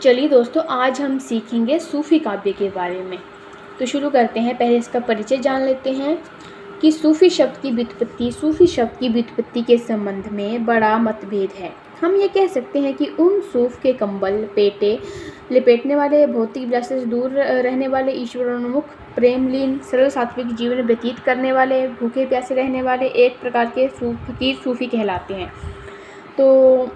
चलिए दोस्तों, आज हम सीखेंगे सूफ़ी काव्य के बारे में। तो शुरू करते हैं। पहले इसका परिचय जान लेते हैं कि सूफ़ी शब्द की व्युत्पत्ति के संबंध में बड़ा मतभेद है। हम ये कह सकते हैं कि उन सूफ़ के कंबल लपेटने वाले, भौतिक विलासिता से दूर रहने वाले, ईश्वरोन्मुख, प्रेमलीन, सरल सात्विक जीवन व्यतीत करने वाले, भूखे प्यासे रहने वाले एक प्रकार के फ़कीर सूफ़ी कहलाते हैं। तो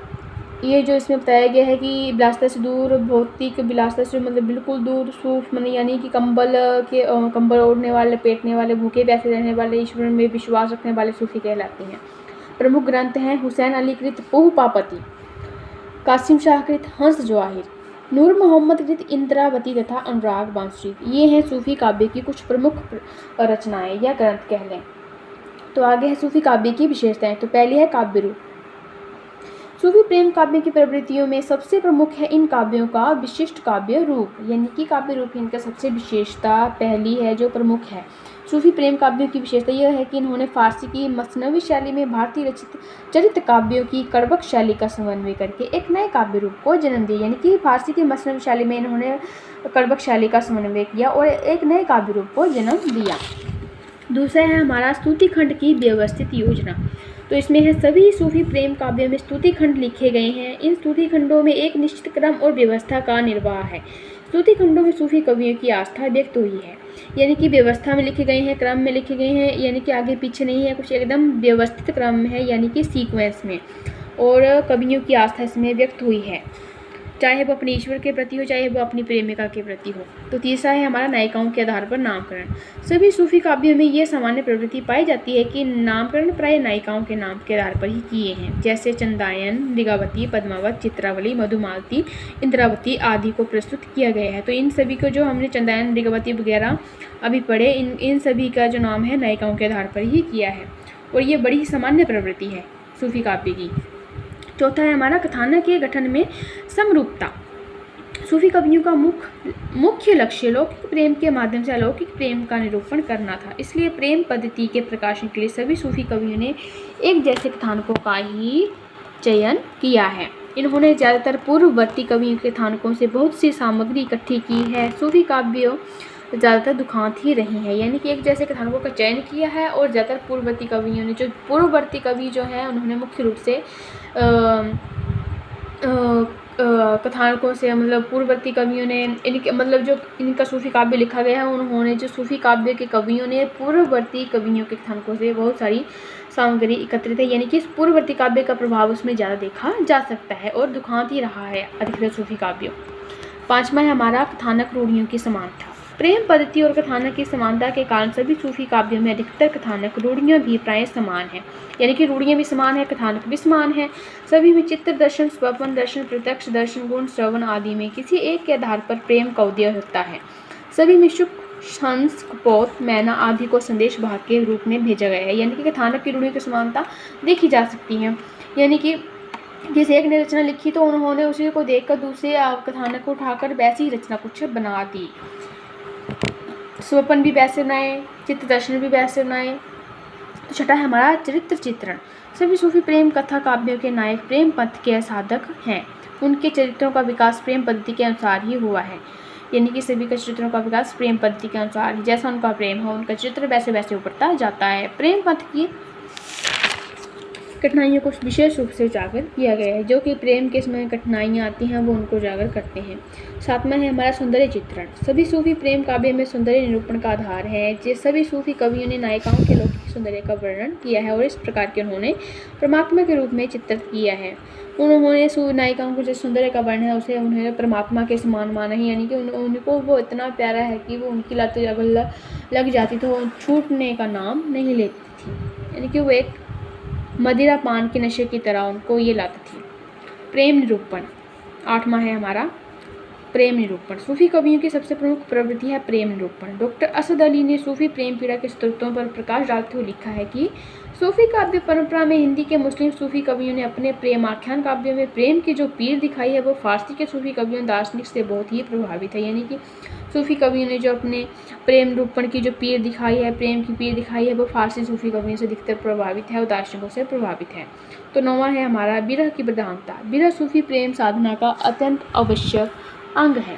ये जो इसमें बताया गया है कि विलासिता से दूर, भौतिक विलासिता से मतलब बिल्कुल दूर, सूफ़ माने यानी कि कंबल ओढ़ने वाले, लपेटने वाले, भूखे प्यासे रहने वाले, ईश्वर में विश्वास रखने वाले सूफ़ी कहलाते हैं। प्रमुख ग्रंथ हैं हुसैन अली कृत पोह पापती, कासिम शाह कृत हंस जवाहिर, नूर मोहम्मद कृत इंद्रावती तथा अनुराग बांसुरी। ये हैं सूफ़ी काव्य की कुछ प्रमुख रचनाएं या ग्रंथ कह लें। तो आगे है सूफ़ी काव्य की विशेषताएं। तो पहली है काव्य रूप। सूफ़ी प्रेम काव्य की प्रवृत्तियों में सबसे प्रमुख है इन काव्यों का विशिष्ट काव्य रूप, यानी कि काव्य रूप इनका सबसे विशेषता पहली है जो प्रमुख है। सूफ़ी प्रेम काव्यों की विशेषता यह है कि इन्होंने फारसी की मसनवी शैली में भारतीय रचित चरित्र काव्यों की कड़बक शैली का समन्वय करके एक नए काव्य रूप को जन्म दिया, यानी कि फारसी की मसनवी शैली में इन्होंने कड़बक शैली का समन्वय किया और एक नए काव्य रूप को जन्म दिया। दूसरा है हमारा स्तुति खंड की व्यवस्थित योजना। तो इसमें है सभी सूफ़ी प्रेम काव्यों में स्तुति खंड लिखे गए हैं। इन स्तुति खंडों में एक निश्चित क्रम और व्यवस्था का निर्वाह है। स्तुति खंडों में सूफ़ी कवियों की आस्था व्यक्त हुई है, यानी कि व्यवस्था में लिखे गए हैं, क्रम में लिखे गए हैं, यानी कि आगे पीछे नहीं है, कुछ एकदम व्यवस्थित क्रम में है, यानी कि सीक्वेंस में, और कवियों की आस्था इसमें व्यक्त हुई है, चाहे वो अपने ईश्वर के प्रति हो, चाहे वो अपनी प्रेमिका के प्रति हो। तो तीसरा है हमारा नायिकाओं के आधार पर नामकरण। सभी सूफ़ी काव्यों में ये सामान्य प्रवृत्ति पाई जाती है कि नामकरण प्राय नायिकाओं के नाम के आधार पर ही किए हैं, जैसे चंदायन, मृगावती, पद्मावत, चित्रावली, मधुमालती, इंद्रावती आदि को प्रस्तुत किया गया है। तो इन सभी को जो हमने चंदायन, मृगावती वगैरह अभी पढ़े, इन सभी का जो नाम है नायिकाओं के आधार पर ही किया है, और ये बड़ी ही सामान्य प्रवृत्ति है सूफ़ी काव्य की। चौथा है हमारा कथानक के गठन में समरूपता। सूफ़ी कवियों का मुख्य लक्ष्य लौकिक प्रेम के माध्यम से अलौकिक प्रेम का निरूपण करना था। इसलिए प्रेम पद्धति के प्रकाशन के लिए सभी सूफ़ी कवियों ने एक जैसे कथानकों का ही चयन किया है। इन्होंने ज़्यादातर पूर्ववर्ती कवियों के कथानकों से बहुत सी सामग्री इकट्ठी की है। सूफ़ी काव्यों ज़्यादातर दुखांत ही रही हैं, यानी कि एक जैसे कथानकों का चयन किया है, और ज़्यादातर पूर्ववर्ती कवि जो हैं उन्होंने मुख्य रूप से कथानकों से, मतलब पूर्ववर्ती कवियों ने इनके मतलब जो इनका सूफ़ी काव्य लिखा गया है, उन्होंने जो सूफ़ी काव्य के कवियों ने पूर्ववर्ती कवियों के कथानकों से बहुत सारी सामग्री एकत्रित है, यानी कि इस पूर्ववर्ती काव्य का प्रभाव उसमें ज़्यादा देखा जा सकता है, और दुखांत ही रहा है अधिकतर सूफ़ी काव्यों। पाँचवा है हमारा कथानक रूढ़ियों की समानता। प्रेम पद्धति और कथानक की समानता के कारण सभी सूफ़ी काव्यों में अधिकतर कथानक रूढ़ियाँ भी प्राय समान हैं, यानी कि रूढ़ियाँ भी समान है, कथानक भी समान है। सभी में चित्त दर्शन, स्वप्न दर्शन, प्रत्यक्ष दर्शन, गुण श्रवण आदि में किसी एक के आधार पर प्रेम का उदय होता है। सभी में शुक, हंस, कपोत, मैना आदि को संदेश वाहक के रूप में भेजा गया है, यानी कि कथानक की रूढ़ियों की समानता देखी जा सकती है, यानी कि जिस एक ने रचना लिखी तो उन्होंने उसी को देखकर दूसरे कथानक को उठाकर वैसी ही रचना कुछ बना दी। स्वप्न भी वैसे बनाए, चित्त दर्शन भी वैसे बनाए। तो छठा है हमारा चरित्र चित्रण। सभी सूफ़ी प्रेम कथा काव्यों के नायक प्रेम पथ के साधक हैं। उनके चरित्रों का विकास प्रेम पद्धति के अनुसार ही हुआ है, यानी कि सभी के चरित्रों का विकास प्रेम पद्धति के अनुसार ही, जैसा उनका प्रेम हो उनका चित्र वैसे वैसे उभरता जाता है। प्रेम पथ की कठिनाइयों को विशेष रूप से उजागर किया गया है, जो कि प्रेम के समय कठिनाइयाँ आती हैं वो उनको उजागर करते हैं। सातवां है हमारा सौंदर्य चित्रण। सभी सूफ़ी प्रेम काव्य में सौंदर्य निरूपण का आधार है। सभी सूफ़ी कवियों ने नायिकाओं के लौकिक सौंदर्य का वर्णन किया है, और इस प्रकार के उन्होंने परमात्मा के रूप में चित्रित किया है। उन्होंने नायिकाओं को जो सौंदर्य का वर्णन है उसे उन्होंने परमात्मा के समान माना है, यानी कि उनको वो इतना प्यारा है कि वो उनकी लत अगर लग जाती तो छूटने का नाम नहीं लेती थी, यानी कि वो एक मदिरा पान के नशे की तरह उनको ये लाती थी। प्रेम निरूपण। आठवां है हमारा प्रेम निरूपण। सूफ़ी कवियों की सबसे प्रमुख प्रवृत्ति है प्रेम निरूपण। डॉक्टर असद अली ने सूफ़ी प्रेम पीड़ा के स्रोतों पर प्रकाश डालते हुए लिखा है कि सूफ़ी काव्य परंपरा में हिंदी के मुस्लिम सूफ़ी कवियों ने अपने प्रेम आख्यान काव्यों में प्रेम की जो पीर दिखाई है वो फारसी के सूफ़ी कवियों दार्शनिक से बहुत ही प्रभावित है, यानी कि सूफ़ी कवियों ने जो अपने प्रेम निरूपण की जो पीर दिखाई है, प्रेम की पीर दिखाई है, वो फारसी सूफ़ी कवियों से अधिकतर प्रभावित है और दार्शनिकों से प्रभावित है। तो नौवां है हमारा विरह की प्रधानता। विरह सूफ़ी प्रेम साधना का अत्यंत आवश्यक अंग है।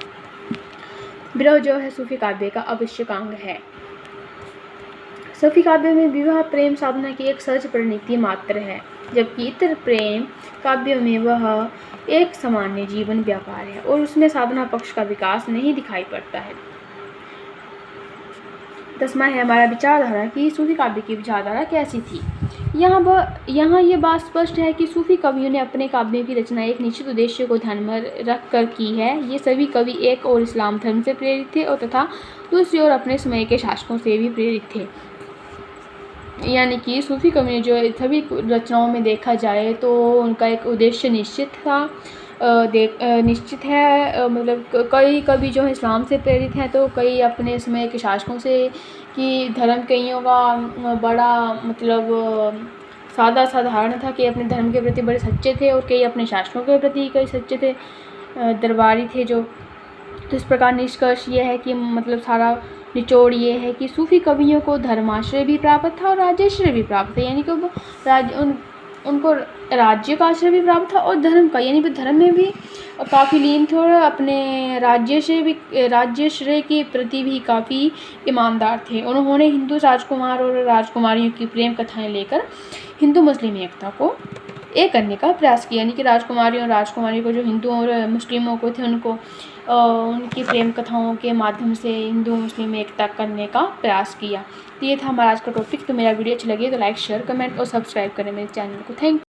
विरह जो है सूफी काव्य का आवश्यक अंग है। सूफी काव्य में विवाह प्रेम साधना की एक सहज परिणति मात्र है, जबकि इतर प्रेम काव्यों में वह एक सामान्य जीवन व्यापार है और उसमें साधना पक्ष का विकास नहीं दिखाई पड़ता है। 10वां है हमारा विचारधारा कि सूफी काव्य की विचारधारा कैसी थी। यहाँ ये बात स्पष्ट है कि सूफी कवियों ने अपने काव्यों की रचना एक निश्चित उद्देश्य को ध्यान में रख कर की है। ये सभी कवि एक और इस्लाम धर्म से प्रेरित थे और तथा दूसरी ओर अपने समय के शासकों से भी प्रेरित थे। यानी कि सूफी कवियों जो सभी रचनाओं में देखा जाए तो उनका एक उद्देश्य निश्चित था, निश्चित है। मतलब कई कवि जो है इस्लाम से प्रेरित हैं तो कई अपने समय के शासकों से, कि धर्म कईयों का बड़ा मतलब साधारण था कि अपने धर्म के प्रति बड़े सच्चे थे और कई अपने शासकों के प्रति कई सच्चे थे, दरबारी थे जो। तो इस प्रकार निष्कर्ष ये है कि मतलब सारा निचोड़ ये है कि सूफी कवियों को धर्माश्रय भी प्राप्त था और राज्याश्रय भी प्राप्त था, यानी कि उनको राज्य का आश्रय भी प्राप्त था और धर्म का, यानी कि धर्म में भी काफ़ी लीन थे और अपने राज्याश्रय के प्रति भी काफ़ी ईमानदार थे। उन्होंने हिंदू राजकुमार और राजकुमारियों की प्रेम कथाएं लेकर हिंदू मुस्लिम एकता को एक करने का प्रयास किया, यानी कि राजकुमारी को जो हिंदुओं और मुस्लिमों को थे उनको उनकी प्रेम कथाओं के माध्यम से हिंदू मुस्लिम एकता करने का प्रयास किया। तो ये था हमारा आज का टॉपिक। तो मेरा वीडियो अच्छा लगे तो लाइक शेयर कमेंट और सब्सक्राइब करें मेरे चैनल को। Thank you.